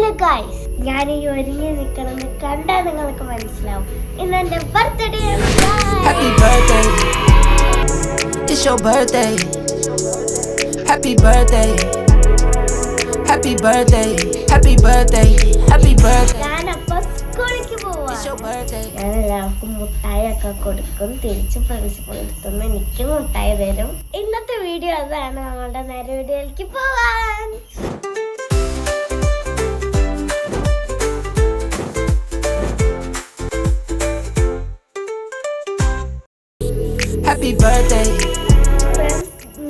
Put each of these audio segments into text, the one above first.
Hello guys, ഞാൻ ഈ ഒരുങ്ങി നിൽക്കണമെന്ന് കണ്ടാൽ നിങ്ങൾക്ക് മനസ്സിലാവും. ഇന്ന് എൻ്റെ ബർത്ത്ഡേ ആണ്. Happy birthday, it's your birthday. Happy birthday, happy birthday, happy birthday, happy birthday. ഞാനപ്പോൾ സ്കൂളിലേക്ക് പോവാ. It's your birthday. ഞാൻ എല്ലാവർക്കും മുട്ടായി ഒക്കെ കൊടുക്കും. തിരിച്ച് പ്രിൻസിപ്പൾ എടുത്തുനിന്ന് എനിക്ക് മുട്ടായി തരും. ഇന്നത്തെ വീഡിയോ അതാണ്. നമ്മളുടെ നേരെ വീഡിയോയിലേക്ക് പോവാൻ. Happy birthday.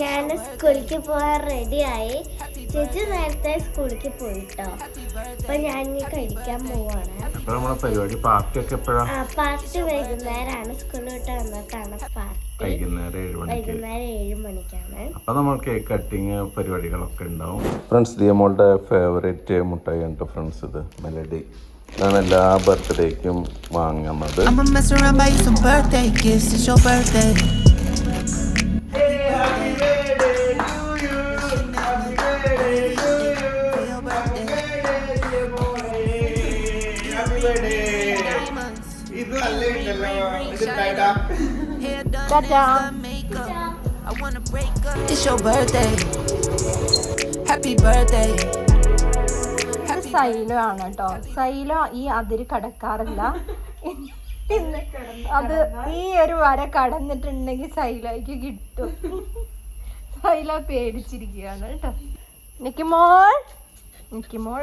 ഞാൻ സ്കൂളിലേക്ക് പോകാൻ റെഡിയായി. ചേച്ചി നേരത്തെ സ്കൂളിലേക്ക് പോയിട്ടോ. അപ്പൊ ഞാൻ ഇനി കഴിക്കാൻ പോവാണ്. പരിപാടി പാർട്ടിയൊക്കെ പാർട്ടി വൈകുന്നേരമാണ്. സ്കൂളിൽ വിട്ട് വന്നിട്ടാണ് പാർട്ടി. വൈകുന്നേരം 7 മണിക്കാണ്. അപ്പൊ നമ്മൾ കേക്ക് കട്ടിങ് പരിപാടികളൊക്കെ ഉണ്ടാവും. ഫ്രണ്ട്സ്, ദിയമോളുടെ ഫേവറേറ്റ് മുട്ടായി ഉണ്ട് ഫ്രണ്ട്സ്. ഇത് മെലഡി ആണ് എല്ലാ ബർത്ത്ഡേക്കും വാങ്ങുന്നത്. I'ma mess around buy you some birthday gifts. It's your birthday. It's your birthday. Happy birthday. Silo ആണ് കേട്ടോ. സൈലോ ഈ അതിര് കടക്കാറില്ല. ഇന്ന് അത് ഈ ഒരു വര കടന്നിട്ടുണ്ടെങ്കിൽ സൈലോയ്ക്ക് കിട്ടും. സൈലോ പേടിച്ചിരിക്കുകയാണ് കേട്ടോ. നിക്കിമോൾ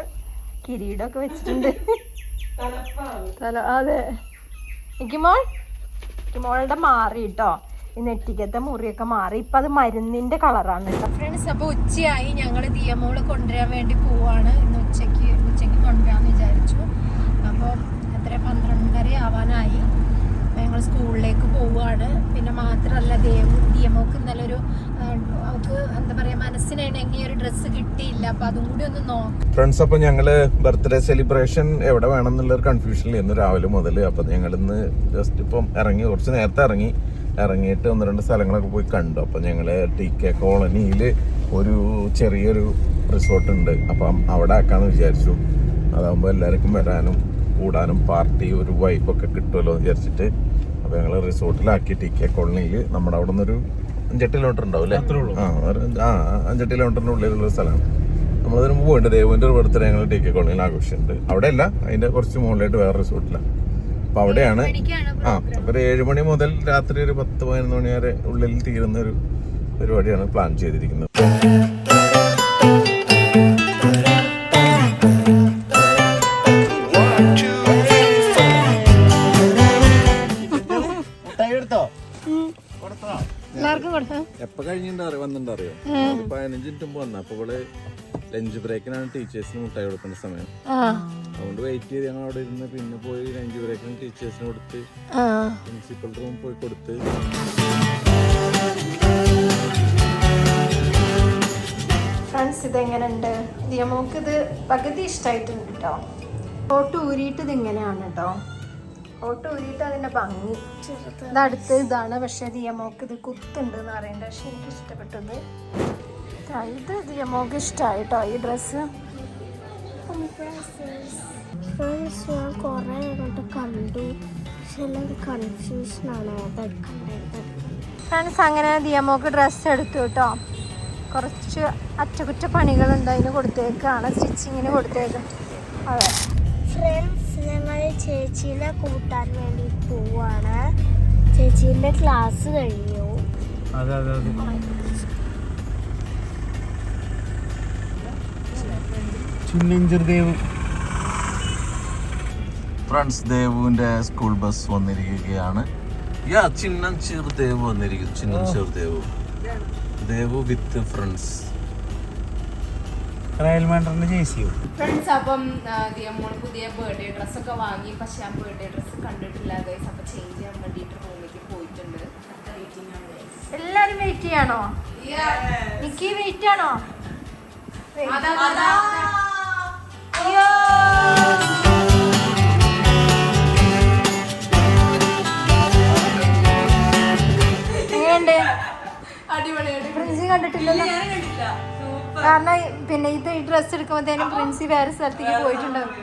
കിരീടമൊക്കെ വെച്ചിട്ടുണ്ട്. അതെ, നിക്കിമോളുടെ മാറി കേട്ടോ. ഈ നെറ്റിക്കത്തെ മുറിയൊക്കെ മാറി. ഇപ്പം അത് മരുന്നിൻ്റെ കളറാണ് കേട്ടോ. ഫ്രണ്ട്സ്, അപ്പോൾ ഉച്ചയായി. ഞങ്ങൾ ദിയമോള് കൊണ്ടുവരാൻ വേണ്ടി പോവാണ്. ഇന്ന് ഉച്ചയ്ക്ക് കൊണ്ടുവരാമെന്ന് വിചാരിച്ചു. അപ്പോൾ എത്ര 12:30 ആവാനായി. അപ്പോൾ ഞങ്ങൾ സ്കൂളിലേക്ക് പോവുകയാണ്. പിന്നെ മാത്രമല്ല, ദിയമോക്ക് ഇന്നലെ അവൾക്ക് എന്താ പറയുക, മനസ്സിനിണങ്ങിയ ഒരു ഡ്രസ്സ് കിട്ടിയില്ല. അപ്പോൾ അതും കൂടി ഒന്ന് നോക്കാം. ഫ്രണ്ട്സ്, അപ്പോൾ ഞങ്ങള് ബർത്ത്ഡേ സെലിബ്രേഷൻ എവിടെ വേണം എന്നുള്ളൊരു കൺഫ്യൂഷനിൽ ഇന്ന് രാവിലെ മുതൽ. അപ്പം ഞങ്ങളിന്ന് ജസ്റ്റ് ഇപ്പം ഇറങ്ങി, കുറച്ച് നേരത്തെ ഇറങ്ങിയിട്ട് 1-2 സ്ഥലങ്ങളൊക്കെ പോയി കണ്ടു. അപ്പം ഞങ്ങൾ TK കോളനിയിൽ ഒരു ചെറിയൊരു റിസോർട്ട് ഉണ്ട്. അപ്പം അവിടെ ആക്കാമെന്ന് വിചാരിച്ചു. അതാകുമ്പോൾ എല്ലാവർക്കും വരാനും കൂടാനും പാർട്ടി ഒരു വൈബൊക്കെ കിട്ടുമല്ലോ എന്ന് വിചാരിച്ചിട്ട് അപ്പോൾ ഞങ്ങൾ റിസോർട്ടിലാക്കി. TK കോളനിയിൽ നമ്മുടെ അവിടെ നിന്നൊരു 5-8 കിലോമീറ്റർ ഉണ്ടാവും അല്ലേ? 5-8 കിലോമീറ്ററിൻ്റെ ഉള്ളിലുള്ള സ്ഥലമാണ്. നമ്മളതിന് മുമ്പ് പോയിട്ട് ദേവുവിൻ്റെ ഒരു ബർത്ത്ഡേ ഞങ്ങൾ TK കോളനിയിൽ ആഘോഷിച്ചിട്ടുണ്ട്. അവിടെ അല്ല, അതിൻ്റെ കുറച്ച് മുകളിലായിട്ട് വേറെ റിസോർട്ടിലാണ്. അപ്പം അവിടെയാണ്. അപ്പോൾ ഒരു 7 മണി മുതൽ രാത്രി ഒരു 10-11 മണി വരെ ഉള്ളിൽ തീരുന്ന ഒരു പരിപാടിയാണ് പ്ലാൻ ചെയ്തിരിക്കുന്നത്. എപ്പോ കഴിഞ്ഞിട്ടുണ്ടോ വന്നിട്ടുണ്ടറിയോ? 15 മിനിറ്റ് മുമ്പ് വന്ന. അപ്പൊ ഇവിടെ ലഞ്ച് ബ്രേക്കിനാണ് ടീച്ചേഴ്സിന് മുട്ടായി കൊടുക്കേണ്ട സമയം. അതുകൊണ്ട് വെയിറ്റ് ചെയ്ത് ഞങ്ങൾ അവിടെ ഇരുന്ന് പിന്നെ പോയി ലഞ്ച് ബ്രേക്കിന് ടീച്ചേഴ്സിന് കൊടുത്ത് പ്രിൻസിപ്പൽ റൂം പോയി കൊടുത്ത്. ഫ്രണ്ട്സ്, ഇതെങ്ങനെയുണ്ട്? ദിയമോക്ക് ഇത് പകുതി ഇഷ്ടമായിട്ടുണ്ട് കേട്ടോ. ഫോട്ടോ ഊരിയിട്ട് ഇതിങ്ങനെയാണ് കേട്ടോ. ഫോട്ടോ ഊരിയിട്ട് അതിൻ്റെ ഭംഗി. ഇതടുത്ത് ഇതാണ്. പക്ഷേ ദിയമോക്ക് ഇത് കുത്തുണ്ട് എന്ന് പറയണ്ട. പക്ഷെ എനിക്ക് ഇഷ്ടപ്പെട്ടത് ഇത്. ദിയമോക്ക് ഇഷ്ടമായി കേട്ടോ ഈ ഡ്രസ്സ്. ഞാൻ കുറേ കണ്ടു. പക്ഷെ കൺഫ്യൂഷനാണ് ഏതെടുക്കേണ്ടത്. ഫ്രണ്ട്സ്, അങ്ങനെ ദിയമോക്ക് ഡ്രസ്സ് എടുത്തു കേട്ടോ. കുറച്ച് അറ്റകുറ്റപ്പണികളുണ്ട്, അതിന് കൊടുത്തേക്കാണ്, സ്റ്റിച്ചിങ്ങിന് കൊടുത്തേക്കാം. അതെ ഫ്രണ്ട്സ്, ഞങ്ങൾ ചേച്ചീനെ കൂട്ടാൻ വേണ്ടി പോവാണ്. ചേച്ചീൻ്റെ ക്ലാസ് കഴിഞ്ഞു. ഫ്രണ്ട്സ്, ദേവുവിന്റെ സ്കൂൾ ബസ് വന്നിരിക്കുകയാണ്. ചിന്നൻചീർ ദേവ് വന്നിരിക്കുന്നു. ചിന്നൻചീർ ദേവു വിത്ത് ഫ്രണ്ട്സ്. ഫ്രണ്ട്സ്, അപ്പം ദിയമോൾ പുതിയ ബർത്ത്ഡേ ഡ്രസ്സൊക്കെ വാങ്ങി. പക്ഷെ ആ ബർത്ത്ഡേ ഡ്രസ്സ് കണ്ടിട്ടില്ല ഗൈസ്. അപ്പം ചേഞ്ച് ചെയ്യാൻ വേണ്ടിയിട്ട് റൂമിലേക്ക് പോയിട്ടുണ്ട്. എല്ലാരും വെയിറ്റ് ചെയ്യാണോ? നിക്കി വെയിറ്റ് ആണോ? എങ്ങനെയുണ്ട്? അടിപൊളിയായിട്ട് പ്രിൻസി കണ്ടിട്ടില്ലല്ലോ. കാരണം പിന്നെ ഇത് ഈ ഡ്രസ്സ് എടുക്കുമ്പോഴത്തേനും പ്രിൻസി വേറെ സ്ഥലത്തേക്ക് പോയിട്ടുണ്ടാവും.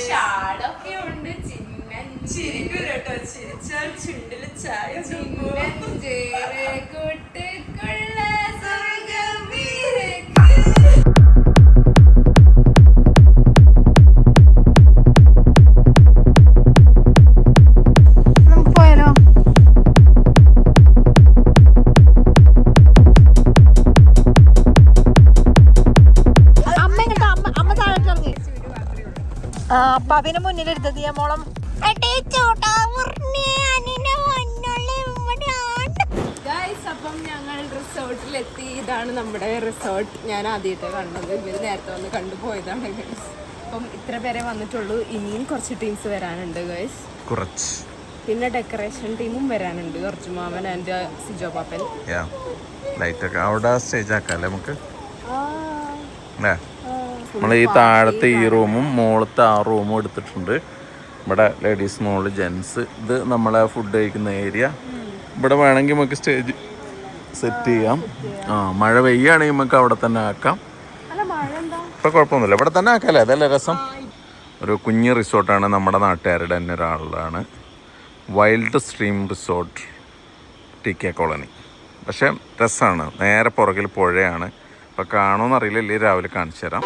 ഷാളൊക്കെ ഉണ്ട്. ചുണ്ടില് ചായ കൂട്ടുകൊള്ള സ്വർഗവീരക്ക്. നമുക്ക് പോയാലോ? അപ്പൊ അതിന് മുന്നിലെടുത്തത് മോളം അപ്പം ഞങ്ങൾ റിസോർട്ടിലെത്തി. ഇതാണ് നമ്മുടെ റിസോർട്ട്. ഞാൻ ആദ്യമായിട്ട് കണ്ടത്. ഇവര് നേരത്തെ വന്ന് കണ്ടുപോയതാണ് ഗൈസ്. അപ്പം ഇത്ര പേരെ വന്നിട്ടുള്ളൂ. ഇനിയും കുറച്ച് ടീംസ് വരാനുണ്ട് ഗൈസ്. കുറച്ച് പിന്നെ ഡെക്കറേഷൻ ടീമും വരാനുണ്ട്. കുറച്ച് മാമൻ ആൻഡ് സിജോ പാപ്പൻ. ലൈറ്റ് ഒക്കെ അവിടെ സ്റ്റേജ് ആക്കാല്ലേ നമുക്ക്. നമ്മൾ ഈ താഴത്തെ ഈ റൂമും മുകളത്തെ ആ റൂമും എടുത്തിട്ടുണ്ട്. ഇവിടെ ലേഡീസ് മോള് ജെൻസ്. ഇത് നമ്മളെ ഫുഡ് കഴിക്കുന്ന ഏരിയ. ഇവിടെ വേണമെങ്കിൽ നമുക്ക് സ്റ്റേജ് സെറ്റ് ചെയ്യാം. മഴ പെയ്യുകയാണെങ്കിൽ നമുക്ക് അവിടെ തന്നെ ആക്കാം. ഇപ്പം കുഴപ്പമൊന്നുമില്ല, ഇവിടെ തന്നെ ആക്കാല്ലേ. അതല്ലേ രസം. ഒരു കുഞ്ഞ് റിസോർട്ടാണ്, നമ്മുടെ നാട്ടുകാരുടെ തന്നെ ഒരാളാണ്. Wild stream resort, TK colony. പക്ഷെ രസമാണ്. നേരെ പുറകിൽ പുഴയാണ്. ഇപ്പം കാണുമെന്ന് അറിയില്ല, ഇല്ലേ രാവിലെ കാണിച്ചു തരാം.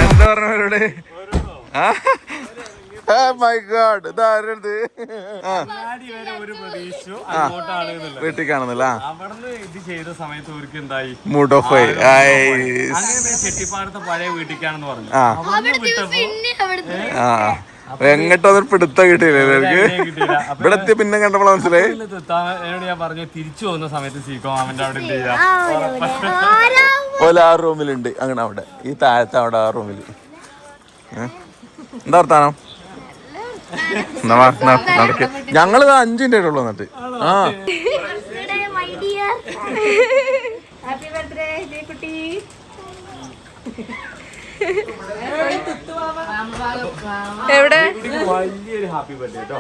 എന്താ പറഞ്ഞവരോട്? വീട്ടിൽ കാണുന്നില്ല. മൂഡ് ഓഫ് ആയി. എങ്ങോട്ടൊന്നും പിടുത്തം കിട്ടിയില്ലേ എനിക്ക്? ഇവിടെ എത്തിയ പിന്നെ കണ്ടപ്പോൾ മനസ്സിലായി. ഞാൻ പറഞ്ഞു തിരിച്ചു പോകുന്ന സമയത്ത് സീക്കോ മാമന്റെ അവിടെ ഓല ആ റൂമിലുണ്ട്. അങ്ങനെ അവിടെ ഈ താഴത്തെ അവിടെ ആ റൂമിൽ. എന്താ വർത്താനം? നടക്ക്. ഞങ്ങള് 5 മിനിറ്റ് ആയിട്ടുള്ളൂ എന്നിട്ട്. ഹാപ്പി ബർത്ത്ഡേ കുട്ടി. എവിടെ വലിയൊരു ഹാപ്പി ബർത്ത്ഡേ കേട്ടോ.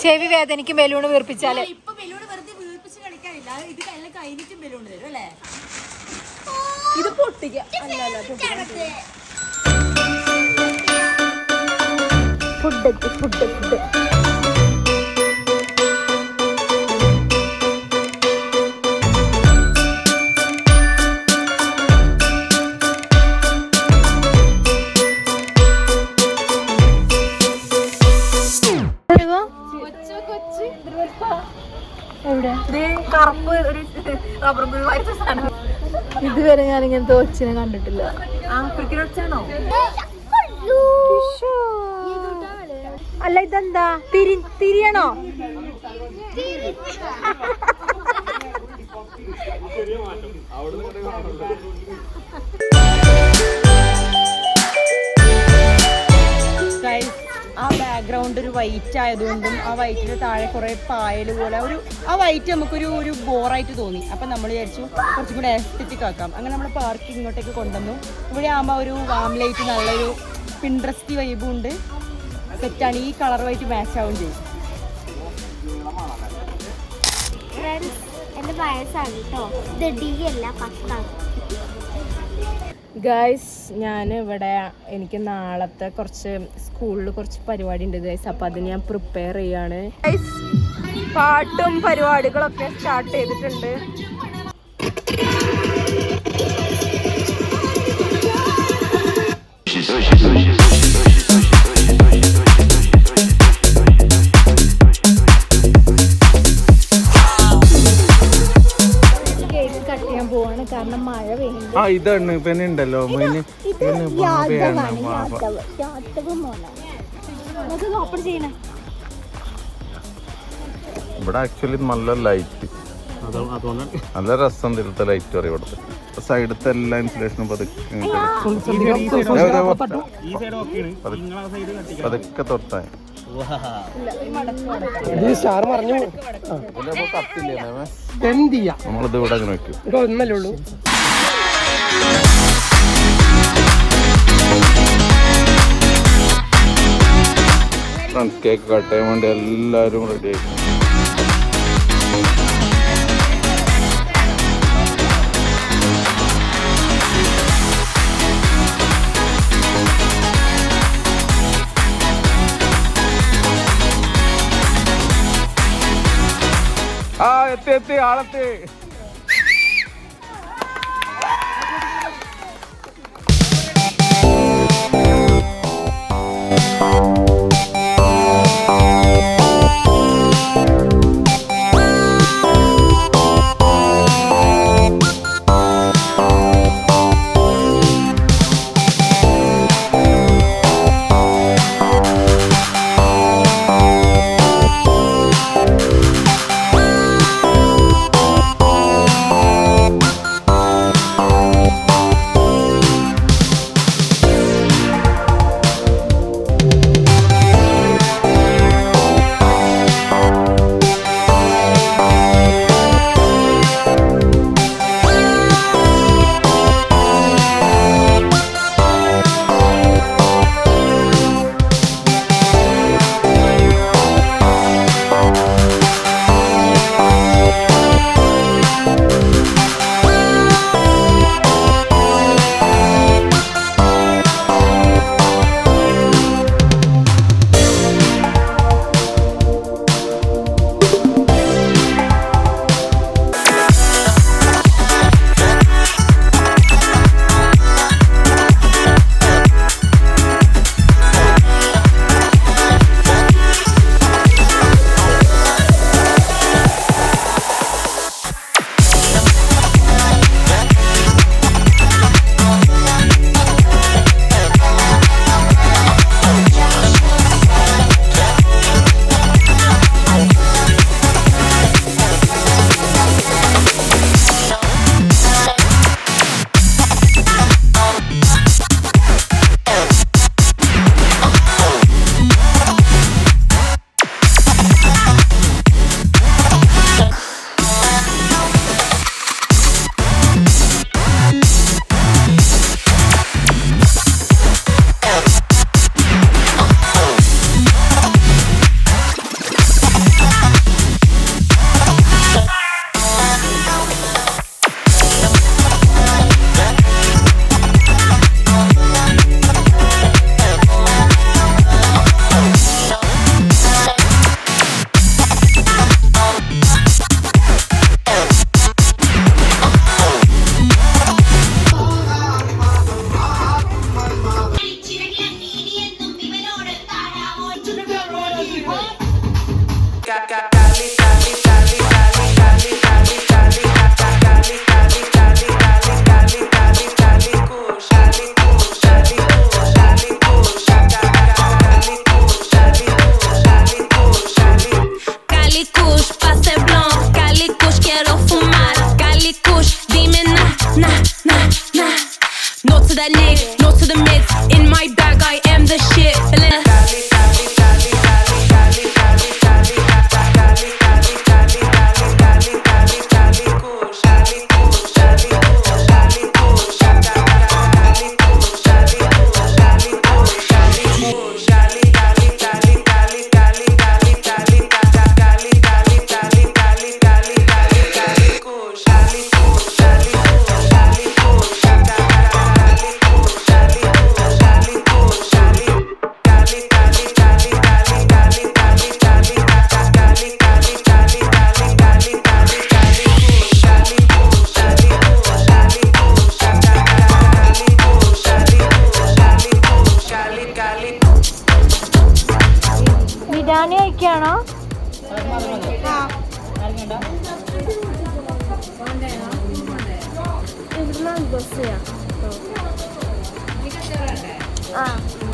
ചെവി വേദനിക്കും ബലൂണ് വീർപ്പിച്ചാല്. ഇത് പൊട്ടിക്ക. ഫുഡ് ഇതുവരെ ഞാൻ ഇങ്ങനത്തെ ഒച്ചിനെ കണ്ടിട്ടില്ല. അല്ല ഇതെന്താ തിരിയണോ? ആ ബാക്ക്ഗ്രൗണ്ട് ഒരു വൈറ്റ് ആയതുകൊണ്ടും ആ വൈറ്റിന് താഴെ കുറെ പായൽ പോലെ ആ വൈറ്റ് നമുക്കൊരു ബോറായിട്ട് തോന്നി. അപ്പം നമ്മൾ വിചാരിച്ചു കുറച്ചും കൂടെ എസ്തെറ്റിക് ആക്കാം. അങ്ങനെ നമ്മൾ പാർക്ക് ഇങ്ങോട്ടേക്ക് കൊണ്ടുവന്നു. ഇവിടെ ആകുമ്പോൾ ഒരു വാം ലൈറ്റ്, നല്ലൊരു പിൻട്രസ്റ്റി വൈബും ഉണ്ട്. സെറ്റാണ്. ഈ കളർ വൈറ്റ് മാച്ച് ആവും ചെയ്യും. എന്റെ വയസ്സാണ് കേട്ടോ. ഇത് D അല്ല, 10 ഗൈസ് ഞാൻ ഇവിടെ എനിക്ക് നാളത്തെ കുറച്ച് സ്കൂളിൽ കുറച്ച് പരിപാടി ഉണ്ട് ഗൈസ്. അപ്പം അതിന് ഞാൻ പ്രിപ്പയർ ചെയ്യാണ്. പാട്ടും പരിപാടികളൊക്കെ സ്റ്റാർട്ട് ചെയ്തിട്ടുണ്ട്. പോവാണ് കാരണം മഴ പെയ്യുന്നു. ഇതാണ് പിന്നെ ഉണ്ടല്ലോ ഓപ്പൺ ചെയ്യണേ. ഇവിടെ ആക്ച്വലി നല്ല ലൈറ്റ്, നല്ല രസം തിരുത്ത ലൈറ്റ് പറയും. ഇവിടുത്തെ സൈഡത്തെ എല്ലാ ഇൻസുലേഷനും പതുക്കെ തൊട്ടായി. നമ്മളിത് ഇവിടെ അങ്ങനെ വെക്കും. ഒന്നല്ലേ ഉള്ളൂ. ഫ്രണ്ട്സ് കേക്ക് കട്ട് ചെയ്യാൻ വേണ്ടി എല്ലാവരും റെഡി ആയി. എത്തി ആളെത്തി.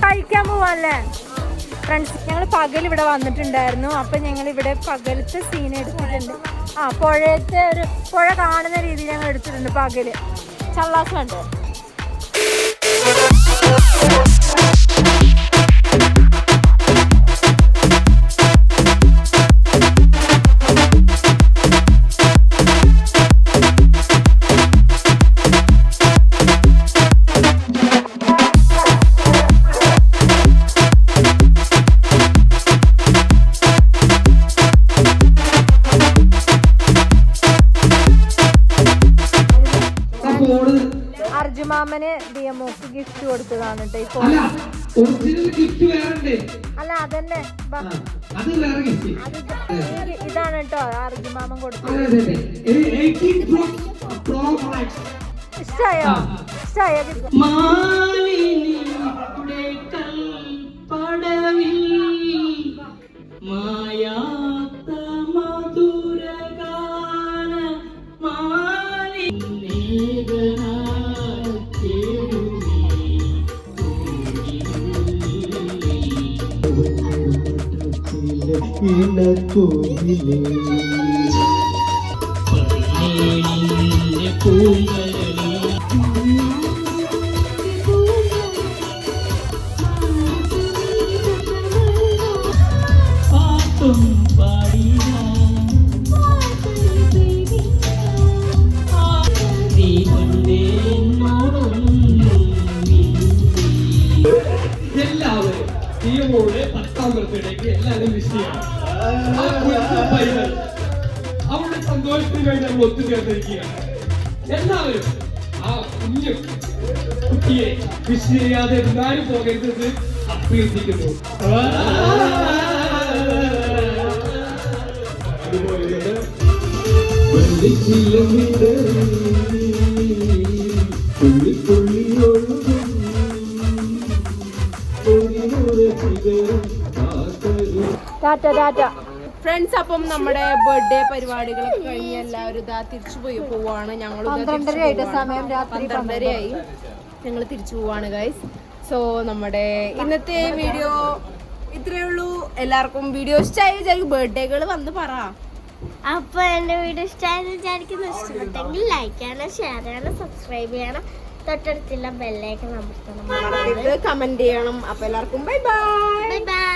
കഴിക്കാൻ പോവാല്ലേ ഫ്രണ്ട്സ്? ഞങ്ങൾ പകൽ ഇവിടെ വന്നിട്ടുണ്ടായിരുന്നു. അപ്പം ഞങ്ങൾ ഇവിടെ പകലത്തെ സീൻ എടുത്തിട്ടുണ്ട്. പുഴയത്തെ ഒരു പുഴ കാണുന്ന രീതിയിൽ ഞങ്ങൾ എടുത്തിട്ടുണ്ട് പകല്. ചള്ളാസ് കണ്ടോ? അർജിമാമന് ദിയമോക്ക് ഗിഫ്റ്റ് കൊടുത്തതാണ് കേട്ടോ ഈ ഫോൺ. ഒറിജിനൽ ഗിഫ്റ്റ് വേറെ. അല്ല അതന്നെ അത് വേറെ ഗിഫ്റ്റ്. ഇതാണ് കേട്ടോ അർജിമാമൻ കൊടുത്തത്. ഇഷ്ടായോ? ഇഷ്ടായോ? മാലിനിയുടെ കൽപ്പടവിൽ മായാത്ത മധുരഗാന ഇണക്കോയിലേ പതിനേഴിന്റെ പൂങ്കരളി പാട്ടും പാടിയ നീ കൊണ്ടേ എല്ലാവരും ദിയമോളുടെ 10ാം ബർത്ത്ഡേക്ക് എല്ലാവരും വിഷ് ചെയ്യണം. അവരുടെ സന്തോഷത്തിന് വേണ്ടി നമ്മൾ ഒത്തുചേർന്നിരിക്കുകയാണ്. എല്ലാവരും ആ കുഞ്ഞു കുട്ടിയെ വിഷ് ചെയ്യാതെ എല്ലാവരും പോകരുത് അഭ്യർത്ഥിക്കുന്നു. ടാറ്റ ടാറ്റ ഫ്രണ്ട്സ്. അപ്പം നമ്മുടെ ബർത്ത്ഡേ പരിപാടികളൊക്കെ കഴിഞ്ഞ് എല്ലാവരും ഇതാ തിരിച്ചു പോവാണ്. ഞങ്ങൾ 12:30 സമയം, രാത്രി 12:30 ഞങ്ങൾ തിരിച്ചു പോവാണ് ഗൈസ്. സോ നമ്മുടെ ഇന്നത്തെ വീഡിയോ ഇത്രയേ ഉള്ളൂ. എല്ലാവർക്കും വീഡിയോ ഇഷ്ടമായി വിചാരിക്കും. ബർത്ത്ഡേകൾ വന്ന് പറ. അപ്പൊ എന്റെ വീഡിയോ ഇഷ്ടമായെന്ന് വിചാരിക്കുന്നു. ഇഷ്ടപ്പെട്ടെങ്കിൽ ലൈക്ക് ചെയ്യണം, ഷെയർ ചെയ്യണം, സബ്സ്ക്രൈബ് ചെയ്യണം, തൊട്ടടുത്തുള്ള ബെല്ലൈക്കൺ അമർത്തണം, കമന്റ് ചെയ്യണം. അപ്പൊ എല്ലാവർക്കും ബൈ ബൈ. Bye bye.